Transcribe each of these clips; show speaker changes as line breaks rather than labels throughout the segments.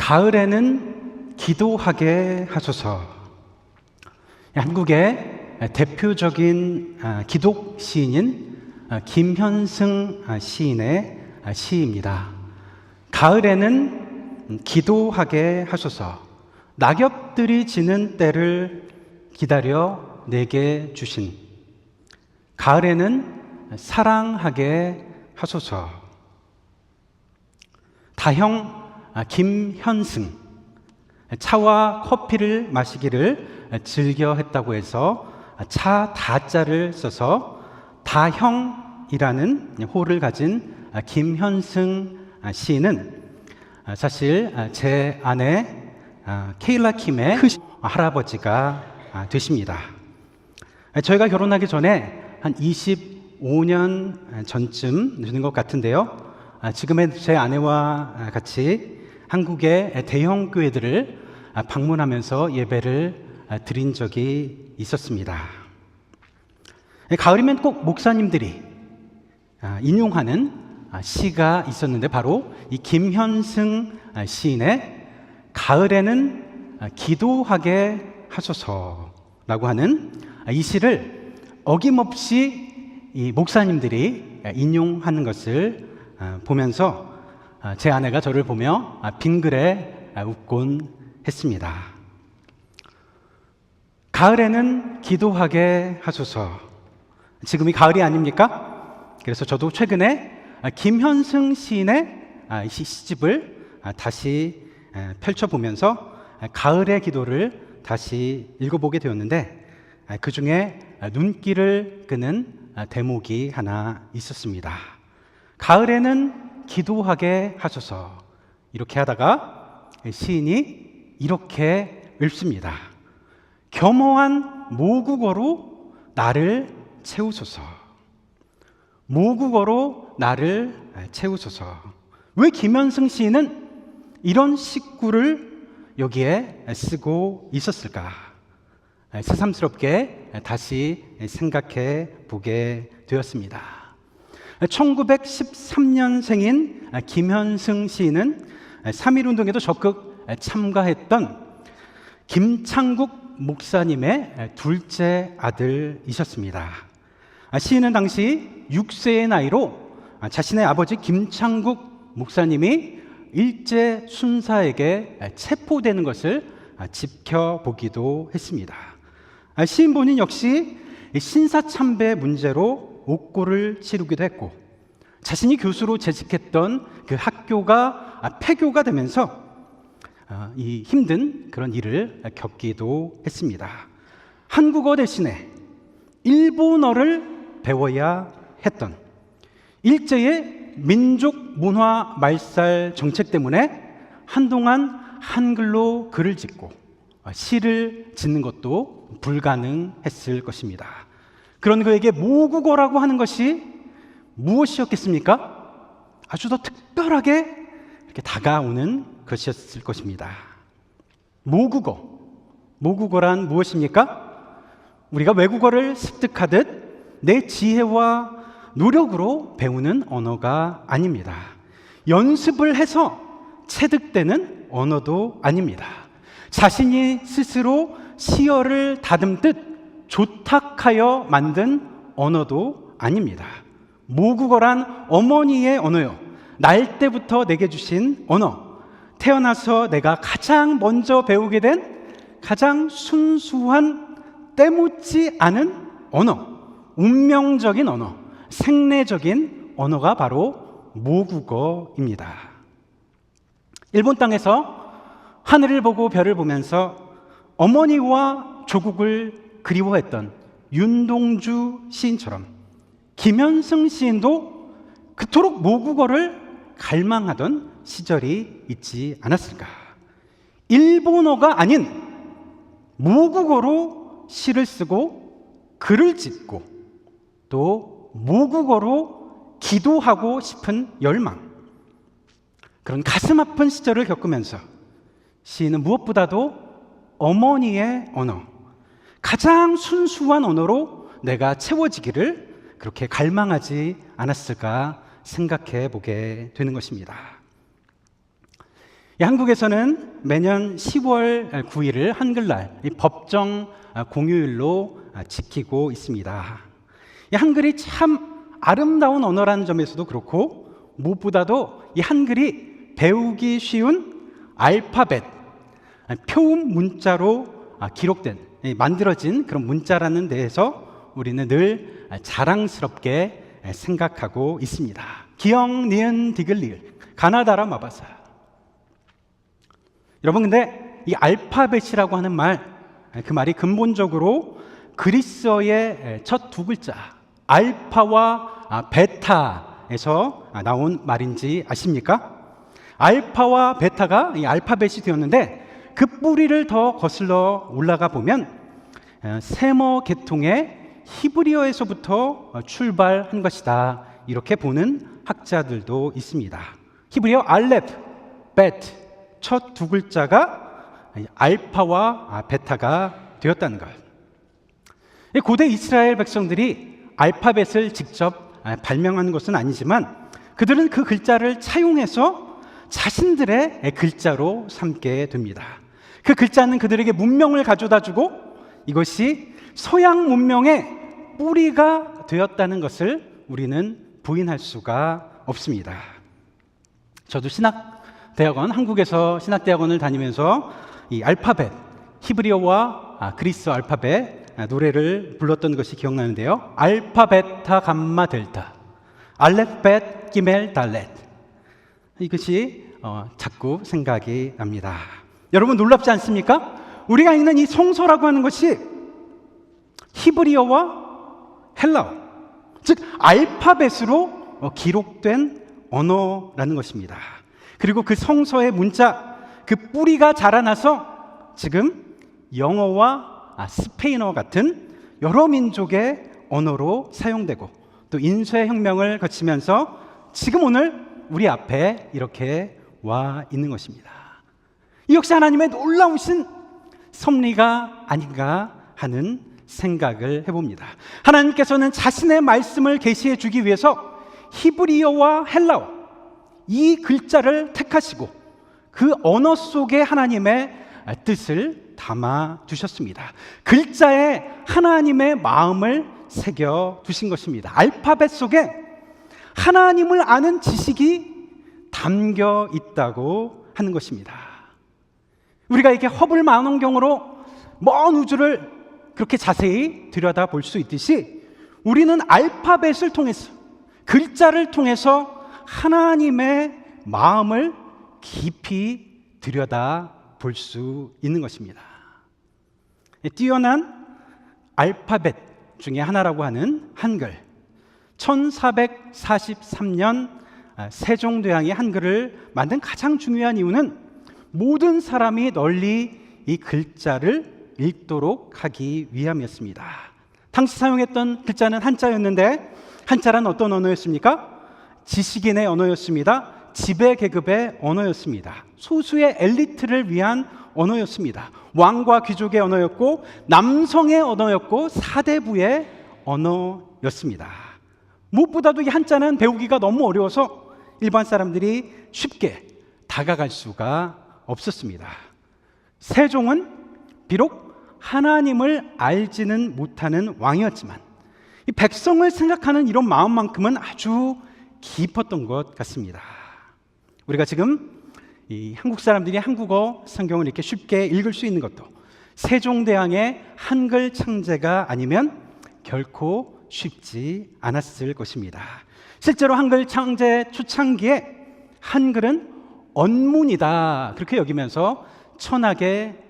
가을에는 기도하게 하소서. 한국의 대표적인 기독 시인인 김현승 시인의 시입니다. 가을에는 기도하게 하소서. 낙엽들이 지는 때를 기다려 내게 주신 가을에는 사랑하게 하소서. 다형 김현승, 차와 커피를 마시기를 즐겨 했다고 해서 차 다자를 써서 다형이라는 호를 가진 김현승 시인은 사실 제 아내 케일라 킴의 할아버지가 되십니다. 저희가 결혼하기 전에 한 25년 전쯤 되는 것 같은데요. 지금의 제 아내와 같이 한국의 대형 교회들을 방문하면서 예배를 드린 적이 있었습니다. 가을이면 꼭 목사님들이 인용하는 시가 있었는데 바로 이 김현승 시인의 가을에는 기도하게 하소서라고 하는 이 시를 어김없이 이 목사님들이 인용하는 것을 보면서 제 아내가 저를 보며 빙그레 웃곤 했습니다. 가을에는 기도하게 하소서. 지금이 가을이 아닙니까? 그래서 저도 최근에 김현승 시인의 시집을 다시 펼쳐보면서 가을의 기도를 다시 읽어보게 되었는데 그 중에 눈길을 끄는 대목이 하나 있었습니다. 가을에는 기도하게 하소서. 이렇게 하다가 시인이 이렇게 읊습니다. 겸허한 모국어로 나를 채우소서. 모국어로 나를 채우소서. 왜 김현승 시인은 이런 식구를 여기에 쓰고 있었을까? 새삼스럽게 다시 생각해 보게 되었습니다. 1913년생인 김현승 시인은 3.1운동에도 적극 참가했던 김창국 목사님의 둘째 아들이셨습니다. 시인은 당시 6세의 나이로 자신의 아버지 김창국 목사님이 일제 순사에게 체포되는 것을 지켜보기도 했습니다. 시인 본인 역시 신사참배 문제로 옥고를 치르기도 했고 자신이 교수로 재직했던 그 학교가 폐교가 되면서 이 힘든 그런 일을 겪기도 했습니다. 한국어 대신에 일본어를 배워야 했던 일제의 민족 문화 말살 정책 때문에 한동안 한글로 글을 짓고 시를 짓는 것도 불가능했을 것입니다. 그런 그에게 모국어라고 하는 것이 무엇이었겠습니까? 아주 더 특별하게 이렇게 다가오는 것이었을 것입니다. 모국어란 무엇입니까? 우리가 외국어를 습득하듯 내 지혜와 노력으로 배우는 언어가 아닙니다. 연습을 해서 체득되는 언어도 아닙니다. 자신이 스스로 시어를 다듬듯 조탁하여 만든 언어도 아닙니다. 모국어란 어머니의 언어요. 날 때부터 내게 주신 언어. 태어나서 내가 가장 먼저 배우게 된 가장 순수한 때묻지 않은 언어. 운명적인 언어. 생내적인 언어가 바로 모국어입니다. 일본 땅에서 하늘을 보고 별을 보면서 어머니와 조국을 그리워했던 윤동주 시인처럼 김현승 시인도 그토록 모국어를 갈망하던 시절이 있지 않았을까? 일본어가 아닌 모국어로 시를 쓰고 글을 짓고 또 모국어로 기도하고 싶은 열망, 그런 가슴 아픈 시절을 겪으면서 시인은 무엇보다도 어머니의 언어, 가장 순수한 언어로 내가 채워지기를 그렇게 갈망하지 않았을까 생각해 보게 되는 것입니다. 한국에서는 매년 10월 9일을 한글날 법정 공휴일로 지키고 있습니다. 한글이 참 아름다운 언어라는 점에서도 그렇고, 무엇보다도 이 한글이 배우기 쉬운 알파벳, 표음 문자로 기록된, 만들어진 그런 문자라는 데에서 우리는 늘 자랑스럽게 생각하고 있습니다. 기영, 니은, 디귿, 리을, 가나다라, 마바사. 여러분, 근데 이 알파벳이라고 하는 말, 그 말이 근본적으로 그리스어의 첫 두 글자 알파와 베타에서 나온 말인지 아십니까? 알파와 베타가 이 알파벳이 되었는데, 그 뿌리를 더 거슬러 올라가 보면 세머 계통의 히브리어에서부터 출발한 것이다, 이렇게 보는 학자들도 있습니다. 히브리어 알렙, 베트, 첫 두 글자가 알파와 베타가 되었다는 것. 고대 이스라엘 백성들이 알파벳을 직접 발명한 것은 아니지만, 그들은 그 글자를 차용해서 자신들의 글자로 삼게 됩니다. 그 글자는 그들에게 문명을 가져다 주고, 이것이 서양 문명의 뿌리가 되었다는 것을 우리는 부인할 수가 없습니다. 저도 신학대학원, 한국에서 신학대학원을 다니면서 이 알파벳, 히브리어와 그리스어 알파벳 노래를 불렀던 것이 기억나는데요. 알파, 베타, 감마, 델타, 알렙, 벳, 기멜, 달렛. 이것이 자꾸 생각이 납니다. 여러분, 놀랍지 않습니까? 우리가 읽는 이 성서라고 하는 것이 히브리어와 헬라어, 즉 알파벳으로 기록된 언어라는 것입니다. 그리고 그 성서의 문자, 그 뿌리가 자라나서 지금 영어와 스페인어 같은 여러 민족의 언어로 사용되고, 또 인쇄혁명을 거치면서 지금 오늘 우리 앞에 이렇게 와 있는 것입니다. 이 역시 하나님의 놀라우신 섭리가 아닌가 하는 생각을 해봅니다. 하나님께서는 자신의 말씀을 계시해 주기 위해서 히브리어와 헬라어, 이 글자를 택하시고 그 언어 속에 하나님의 뜻을 담아 두셨습니다. 글자에 하나님의 마음을 새겨 두신 것입니다. 알파벳 속에 하나님을 아는 지식이 담겨 있다고 하는 것입니다. 우리가 이렇게 허블 망원경으로 먼 우주를 그렇게 자세히 들여다볼 수 있듯이, 우리는 알파벳을 통해서, 글자를 통해서 하나님의 마음을 깊이 들여다볼 수 있는 것입니다. 뛰어난 알파벳 중에 하나라고 하는 한글, 1443년 세종대왕이 한글을 만든 가장 중요한 이유는 모든 사람이 널리 이 글자를 읽도록 하기 위함이었습니다. 당시 사용했던 글자는 한자였는데, 한자란 어떤 언어였습니까? 지식인의 언어였습니다. 지배계급의 언어였습니다. 소수의 엘리트를 위한 언어였습니다. 왕과 귀족의 언어였고, 남성의 언어였고, 사대부의 언어였습니다. 무엇보다도 이 한자는 배우기가 너무 어려워서 일반 사람들이 쉽게 다가갈 수가 없었습니다. 세종은 비록 하나님을 알지는 못하는 왕이었지만, 이 백성을 생각하는 이런 마음만큼은 아주 깊었던 것 같습니다. 우리가 지금 이 한국 사람들이 한국어 성경을 이렇게 쉽게 읽을 수 있는 것도 세종대왕의 한글 창제가 아니면 결코 쉽지 않았을 것입니다. 실제로 한글 창제 초창기에 한글은 언문이다, 그렇게 여기면서 천하게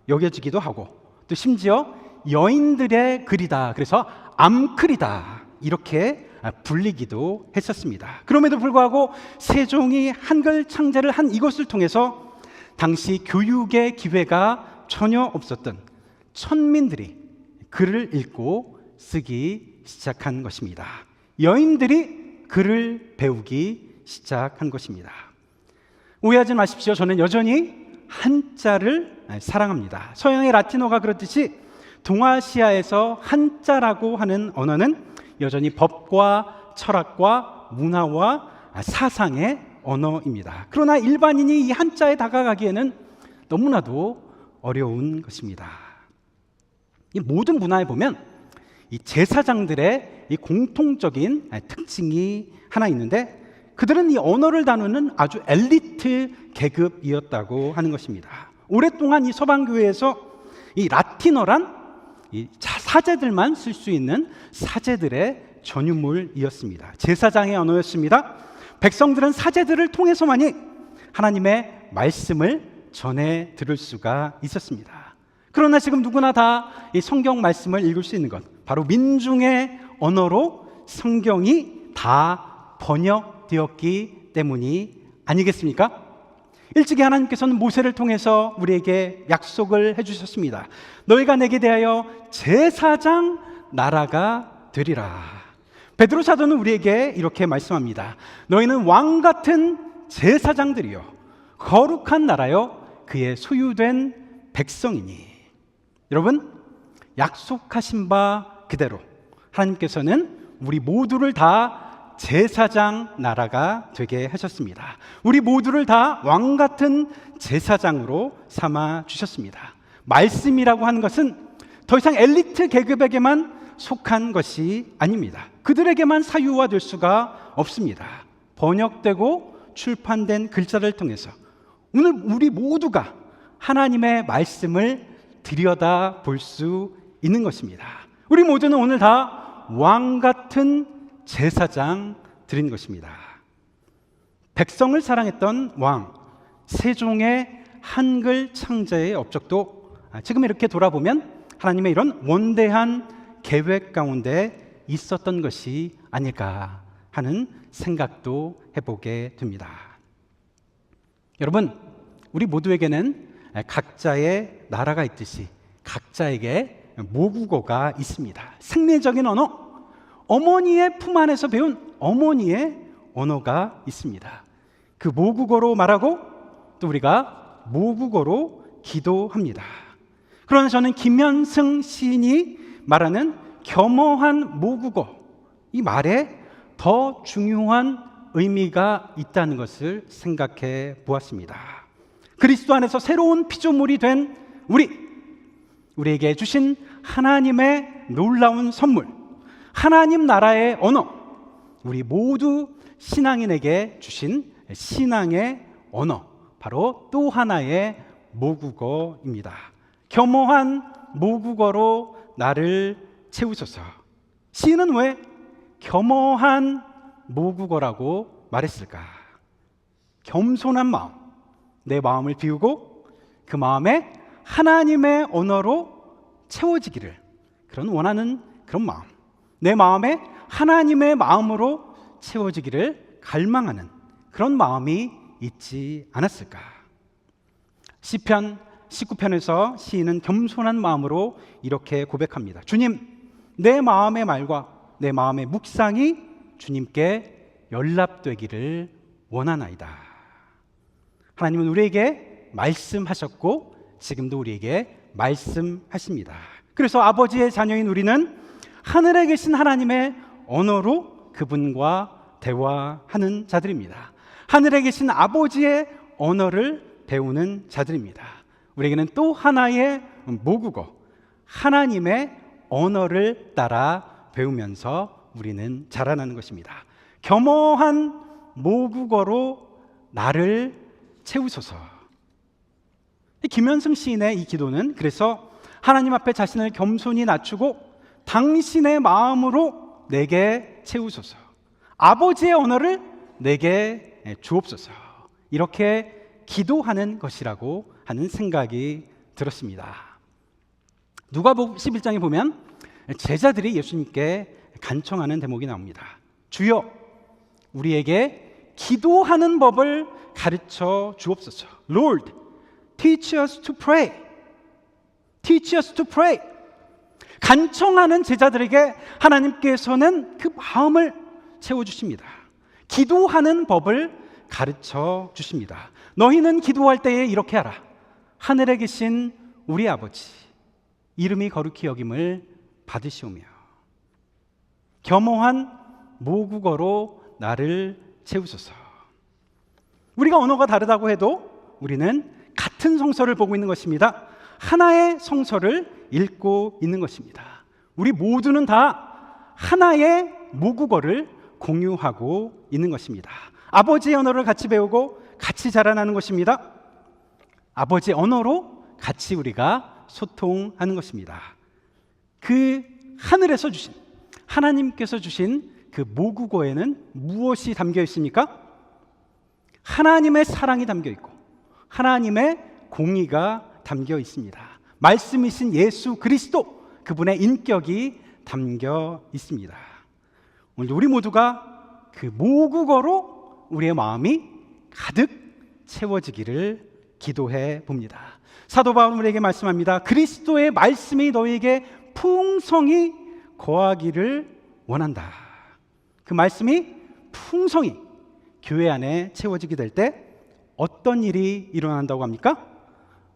여겨지기도 하고, 또 심지어 여인들의 글이다, 그래서 암글이다, 이렇게 불리기도 했었습니다. 그럼에도 불구하고 세종이 한글 창제를 한 이것을 통해서 당시 교육의 기회가 전혀 없었던 천민들이 글을 읽고 쓰기 시작한 것입니다. 여인들이 글을 배우기 시작한 것입니다. 오해하지 마십시오. 저는 여전히 한자를 사랑합니다. 서양의 라틴어가 그렇듯이 동아시아에서 한자라고 하는 언어는 여전히 법과 철학과 문화와 사상의 언어입니다. 그러나 일반인이 이 한자에 다가가기에는 너무나도 어려운 것입니다. 이 모든 문화에 보면 이 제사장들의 이 공통적인 특징이 하나 있는데, 그들은 이 언어를 다루는 아주 엘리트 계급이었다고 하는 것입니다. 오랫동안 이 서방교회에서 이 라틴어란 이 사제들만 쓸 수 있는 사제들의 전유물이었습니다. 제사장의 언어였습니다. 백성들은 사제들을 통해서만이 하나님의 말씀을 전해 들을 수가 있었습니다. 그러나 지금 누구나 다 이 성경 말씀을 읽을 수 있는 것, 바로 민중의 언어로 성경이 다 번역되었기 때문이 아니겠습니까? 일찍이 하나님께서는 모세를 통해서 우리에게 약속을 해주셨습니다. 너희가 내게 대하여 제사장 나라가 되리라. 베드로 사도는 우리에게 이렇게 말씀합니다. 너희는 왕 같은 제사장들이요 거룩한 나라요 그의 소유된 백성이니. 여러분, 약속하신 바 그대로 하나님께서는 우리 모두를 다 제사장 나라가 되게 하셨습니다. 우리 모두를 다 왕 같은 제사장으로 삼아 주셨습니다. 말씀이라고 하는 것은 더 이상 엘리트 계급에게만 속한 것이 아닙니다. 그들에게만 사유화될 수가 없습니다. 번역되고 출판된 글자를 통해서 오늘 우리 모두가 하나님의 말씀을 들여다 볼 수 있는 것입니다. 우리 모두는 오늘 다 왕 같은 제사장들인 것입니다. 백성을 사랑했던 왕 세종의 한글 창제의 업적도 지금 이렇게 돌아보면 하나님의 이런 원대한 계획 가운데 있었던 것이 아닐까 하는 생각도 해보게 됩니다. 여러분, 우리 모두에게는 각자의 나라가 있듯이 각자에게 모국어가 있습니다. 생리적인 언어, 어머니의 품 안에서 배운 어머니의 언어가 있습니다. 그 모국어로 말하고 또 우리가 모국어로 기도합니다. 그러나 저는 김현승 시인이 말하는 겸허한 모국어, 이 말에 더 중요한 의미가 있다는 것을 생각해 보았습니다. 그리스도 안에서 새로운 피조물이 된 우리에게 주신 하나님의 놀라운 선물, 하나님 나라의 언어, 우리 모두 신앙인에게 주신 신앙의 언어, 바로 또 하나의 모국어입니다. 겸허한 모국어로 나를 채우소서. 시인은 왜 겸허한 모국어라고 말했을까? 겸손한 마음, 내 마음을 비우고 그 마음에 하나님의 언어로 채워지기를, 그런 원하는 그런 마음, 내 마음에 하나님의 마음으로 채워지기를 갈망하는 그런 마음이 있지 않았을까? 시편 19편에서 시인은 겸손한 마음으로 이렇게 고백합니다. 주님, 내 마음의 말과 내 마음의 묵상이 주님께 연락되기를 원하나이다. 하나님은 우리에게 말씀하셨고 지금도 우리에게 말씀하십니다. 그래서 아버지의 자녀인 우리는 하늘에 계신 하나님의 언어로 그분과 대화하는 자들입니다. 하늘에 계신 아버지의 언어를 배우는 자들입니다. 우리에게는 또 하나의 모국어, 하나님의 언어를 따라 배우면서 우리는 자라나는 것입니다. 겸허한 모국어로 나를 채우소서. 김현승 시인의 이 기도는 그래서 하나님 앞에 자신을 겸손히 낮추고 당신의 마음으로 내게 채우소서, 아버지의 언어를 내게 주옵소서, 이렇게 기도하는 것이라고 하는 생각이 들었습니다. 누가복음 11장에 보면 제자들이 예수님께 간청하는 대목이 나옵니다. 주여, 우리에게 기도하는 법을 가르쳐 주옵소서. Lord, teach us to pray. Teach us to pray. 간청하는 제자들에게 하나님께서는 그 마음을 채워주십니다. 기도하는 법을 가르쳐 주십니다. 너희는 기도할 때에 이렇게 하라. 하늘에 계신 우리 아버지, 이름이 거룩히 여김을 받으시오며. 겸허한 모국어로 나를 채우소서. 우리가 언어가 다르다고 해도 우리는 같은 성서를 보고 있는 것입니다. 하나의 성서를 읽고 있는 것입니다. 우리 모두는 다 하나의 모국어를 공유하고 있는 것입니다. 아버지의 언어를 같이 배우고 같이 자라나는 것입니다. 아버지의 언어로 같이 우리가 소통하는 것입니다. 그 하늘에서 주신, 하나님께서 주신 그 모국어에는 무엇이 담겨 있습니까? 하나님의 사랑이 담겨 있고 하나님의 공의가 담겨 있습니다. 말씀이신 예수 그리스도, 그분의 인격이 담겨 있습니다. 오늘 우리 모두가 그 모국어로 우리의 마음이 가득 채워지기를 기도해 봅니다. 사도 바울은 우리에게 말씀합니다. 그리스도의 말씀이 너희에게 풍성히 거하기를 원한다. 그 말씀이 풍성히 교회 안에 채워지게 될 때 어떤 일이 일어난다고 합니까?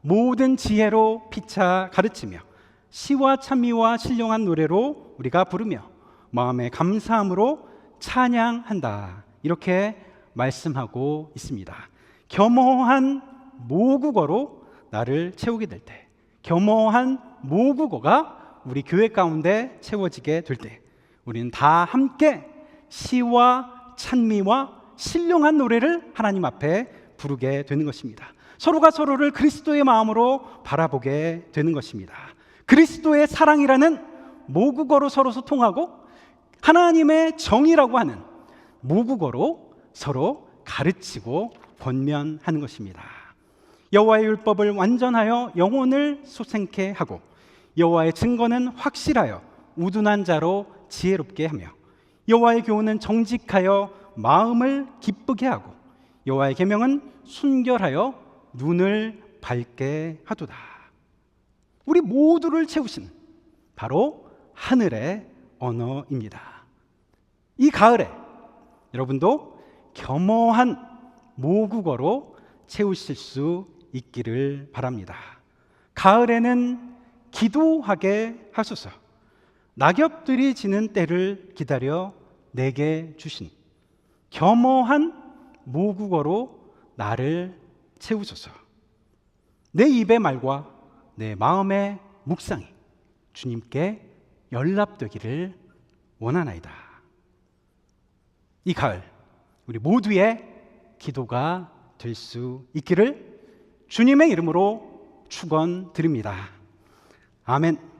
모든 지혜로 피차 가르치며 시와 찬미와 신령한 노래로 우리가 부르며 마음의 감사함으로 찬양한다. 이렇게 말씀하고 있습니다. 겸허한 모국어로 나를 채우게 될 때, 겸허한 모국어가 우리 교회 가운데 채워지게 될 때 우리는 다 함께 시와 찬미와 신령한 노래를 하나님 앞에 부르게 되는 것입니다. 서로가 서로를 그리스도의 마음으로 바라보게 되는 것입니다. 그리스도의 사랑이라는 모국어로 서로 소통하고 하나님의 정의라고 하는 모국어로 서로 가르치고 권면하는 것입니다. 여호와의 율법을 완전하여 영혼을 소생케 하고 여호와의 증거는 확실하여 우둔한 자로 지혜롭게 하며 여호와의 교훈은 정직하여 마음을 기쁘게 하고 여호와의 계명은 순결하여 눈을 밝게 하도다. 우리 모두를 채우신 바로 하늘의 언어입니다. 이 가을에 여러분도 겸허한 모국어로 채우실 수 있기를 바랍니다. 가을에는 기도하게 하소서. 낙엽들이 지는 때를 기다려 내게 주신 겸허한 모국어로 나를 채우소서. 내 입의 말과 내 마음의 묵상이 주님께 연락되기를 원하나이다. 이 가을 우리 모두의 기도가 될 수 있기를 주님의 이름으로 축원드립니다. 아멘.